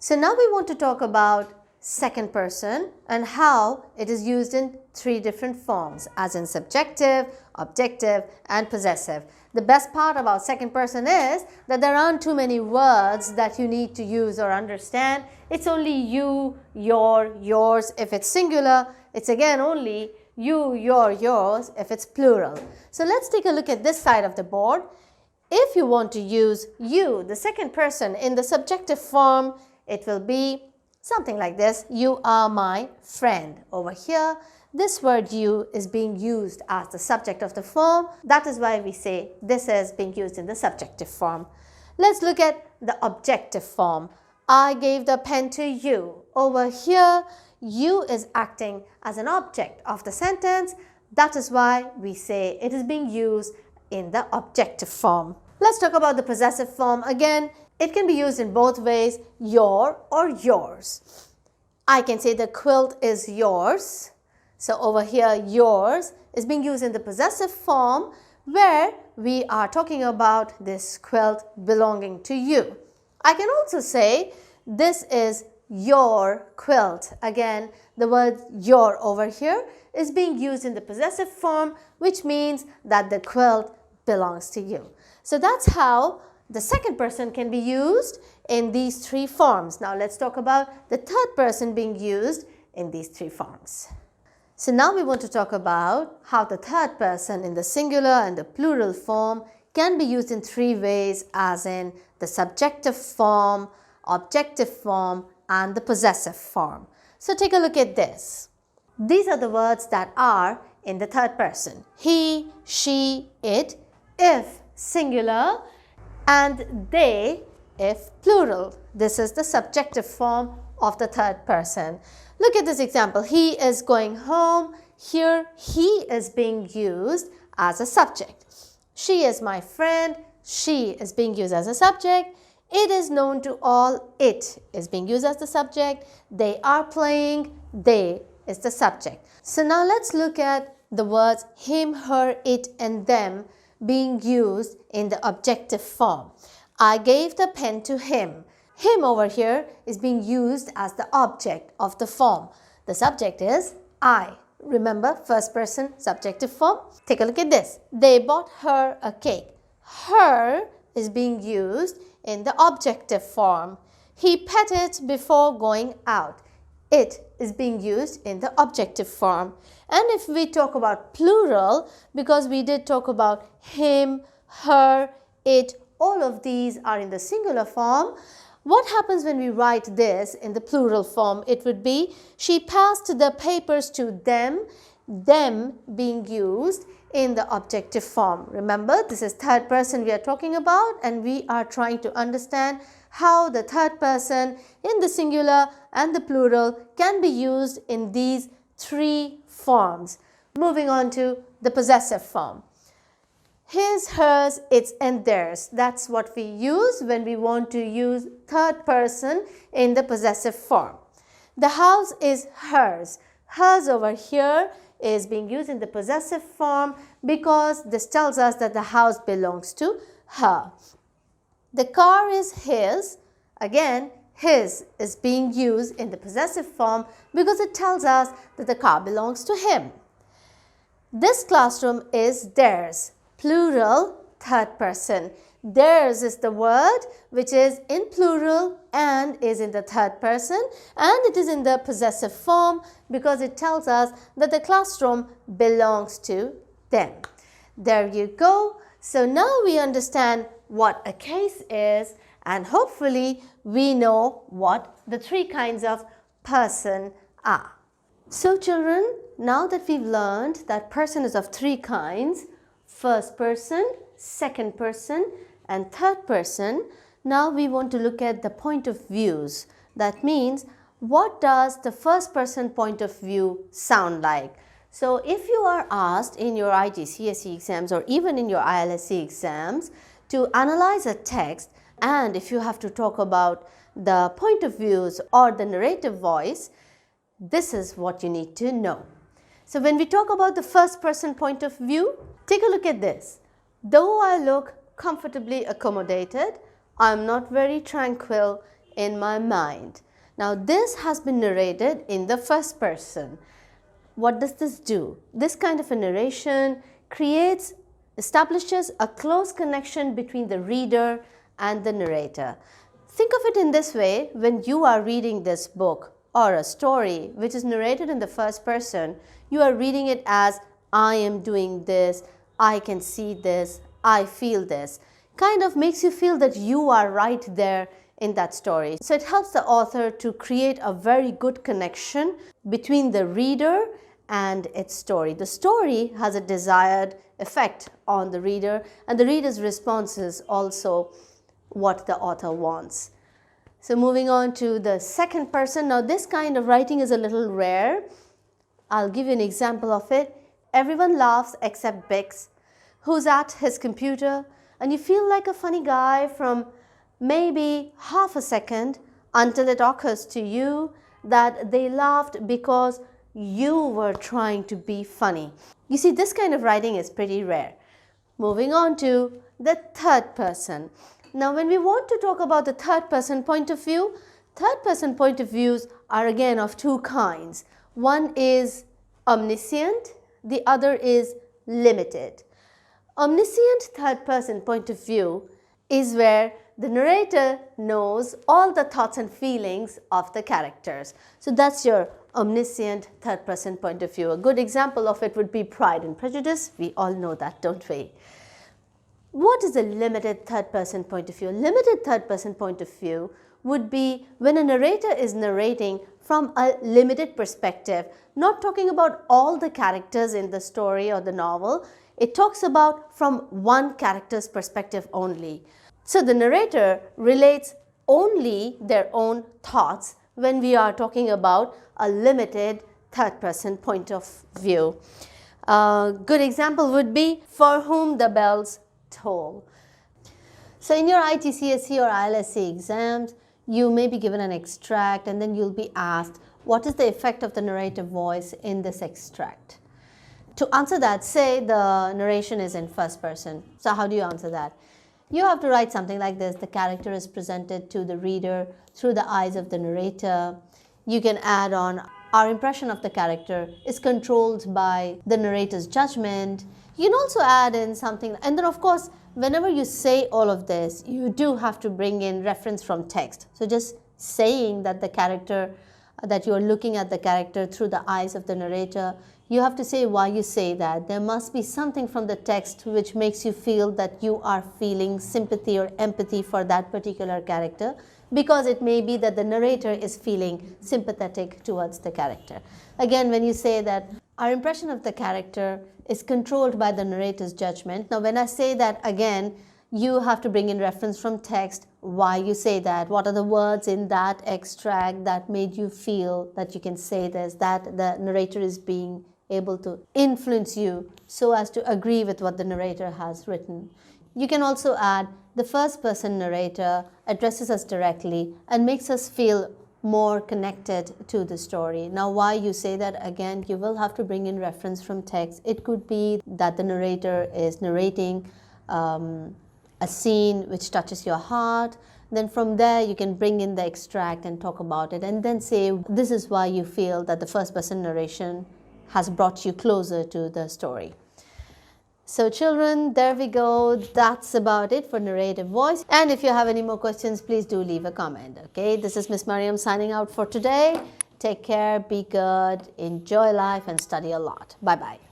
So now we want to talk about second person and how it is used in three different forms, as in subjective, objective and possessive. The best part about second person is that there aren't too many words that you need to use or understand. It's only you, your, yours if it's singular. It's again only you, your, yours if it's plural. So let's take a look at this side of the board. If you want to use you, the second person, in the subjective form, it will be something like this. You are my friend. Over here, this word you is being used as the subject of the form. That is why we say this is being used in the subjective form. Let's look at the objective form. I gave the pen to you. Over here, you is acting as an object of the sentence. That is why we say it is being used in the objective form. Let's talk about the possessive form. Again, it can be used in both ways, your or yours. I can say the quilt is yours. So over here, yours is being used in the possessive form where we are talking about this quilt belonging to you. I can also say this is your quilt. Again, the word your over here is being used in the possessive form, which means that the quilt belongs to you. So that's how the second person can be used in these three forms. Now let's talk about the third person being used in these three forms. So now we want to talk about how the third person in the singular and the plural form can be used in three ways, as in the subjective form, objective form and the possessive form. So take a look at this. These are the words that are in the third person. He, she, it, if singular, and they if plural. This is the subjective form of the third person. Look at this example. He is going home. Here, he is being used as a subject. She is my friend. She is being used as a subject. It is known to all. It is being used as the subject. They are playing. They is the subject. So now let's look at the words him, her, it and them being used in the objective form. I gave the pen to him. Him over here is being used as the object of the form. The subject is I. Remember, first person subjective form. Take a look at this. They bought her a cake. Her is being used in the objective form. He pet it before going out. It is being used in the objective form. And if we talk about plural, because we did talk about him, her, it, all of these are in the singular form. What happens when we write this in the plural form? It would be she passed the papers to them being used in the objective form. Remember, this is third person we are talking about, and we are trying to understand how the third person in the singular and the plural can be used in these three forms. Moving on to the possessive form. His, hers, its and theirs. That's what we use when we want to use third person in the possessive form. The house is hers. Hers over here is being used in the possessive form because this tells us that the house belongs to her. The car is his. Again, his is being used in the possessive form because it tells us that the car belongs to him. This classroom is theirs. Plural, third person. Theirs is the word which is in plural and is in the third person, and it is in the possessive form because it tells us that the classroom belongs to them. There you go. So now we understand what a case is, and hopefully we know what the three kinds of person are. So children, now that we've learned that person is of three kinds, first person, second person and third person, now we want to look at the point of views. That means, what does the first person point of view sound like? So if you are asked in your IGCSE exams or even in your ILSE exams to analyze a text, and if you have to talk about the point of views or the narrative voice, this is what you need to know. So when we talk about the first person point of view, take a look at this. Though I look comfortably accommodated, I am not very tranquil in my mind. Now this has been narrated in the first person. What does this do? This kind of a narration establishes a close connection between the reader and the narrator. Think of it in this way: when you are reading this book or a story which is narrated in the first person, you are reading it as I am doing this, I can see this, I feel this. Kind of makes you feel that you are right there in that story. So it helps the author to create a very good connection between the reader and its story. The story has a desired effect on the reader, and the reader's response is also what the author wants. So moving on to the second person. Now this kind of writing is a little rare. I'll give you an example of it. Everyone laughs except Bix, who's at his computer, and you feel like a funny guy from maybe half a second until it occurs to you that they laughed because you were trying to be funny. You see, this kind of writing is pretty rare. Moving on to the third person. Now when we want to talk about the third person point of view, third person point of views are again of two kinds. One is omniscient, the other is limited. Omniscient third person point of view is where the narrator knows all the thoughts and feelings of the characters. So that's your omniscient third person point of view. A good example of it would be Pride and Prejudice. We all know that, don't we? What is a limited third person point of view? Limited third person point of view would be when a narrator is narrating from a limited perspective, not talking about all the characters in the story or the novel. It talks about from one character's perspective only. So the narrator relates only their own thoughts when we are talking about a limited third person point of view. A good example would be For Whom the Bells Toll. So in your IGCSE or ILSE exams, you may be given an extract and then you'll be asked, what is the effect of the narrative voice in this extract? To answer that, say the narration is in first person. So how do you answer that? You have to write something like this: the character is presented to the reader through the eyes of the narrator. You can add on, our impression of the character is controlled by the narrator's judgment. You can also add in something, and then of course, whenever you say all of this, you do have to bring in reference from text. So just saying that the character, that you are looking at the character through the eyes of the narrator, you have to say why you say that. There must be something from the text which makes you feel that you are feeling sympathy or empathy for that particular character, because it may be that the narrator is feeling sympathetic towards the character. Again, when you say that our impression of the character is controlled by the narrator's judgment. Now when I say that, again, you have to bring in reference from text, why you say that, what are the words in that extract that made you feel that you can say this, that the narrator is being able to influence you so as to agree with what the narrator has written. You can also add, the first person narrator addresses us directly and makes us feel more connected to the story. Now why you say that, again, you will have to bring in reference from text. It could be that the narrator is narrating a scene which touches your heart. Then from there you can bring in the extract and talk about it, and then say this is why you feel that the first person narration has brought you closer to the story. So children, there we go. That's about it for narrative voice. And if you have any more questions, please do leave a comment. Okay, this is Miss Maryam signing out for today. Take care, be good, enjoy life and study a lot. Bye-bye.